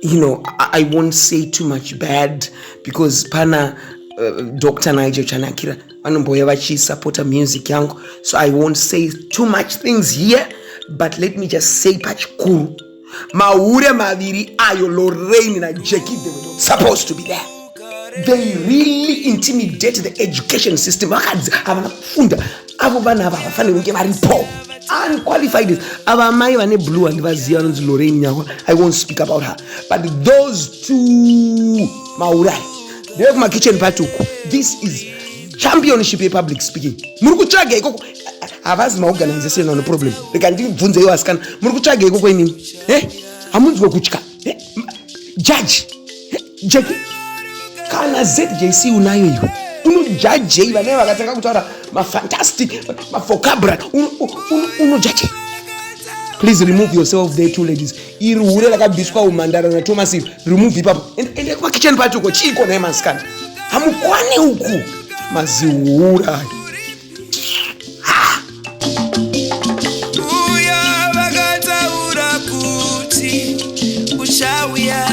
I won't say too much bad because pana Dr. Nigel Chanakira vanomboya vachisupporta music yangu, so I won't say too much things here, but let me just say pachikuru maure maviri ayo Lorraine na Jackie, they were not supposed to be there. They really intimidate the education system. Vakadzi havana kufunda, avo vanhu ava havafaniri kunge varipo unqualified. Ava mai vane blue handivaziva vanonzi Lorraine Nyangwa, I won't speak about her, but those two maurai ndeve kumakitchen party uku. This is championship yepublic speaking. Muri kutsvaga ikoko havazi maorganization ano problem. Reka ndibvunze iwo asikana, muri kutsvaga ikoko inini? Hamunzwe kutya judge Jackie kana ZJC unayo iwe unojudge vane vakatanga kutaura mafantastic mavocabulary unojudge. Please remove yourself there, two ladies. Iri hure rakabviswa umandara na Thomas, remove ipapo ende kuma kitchen party uko chiko na maskana hamukwane uku maziura. Uya vakataura kuti uchawiya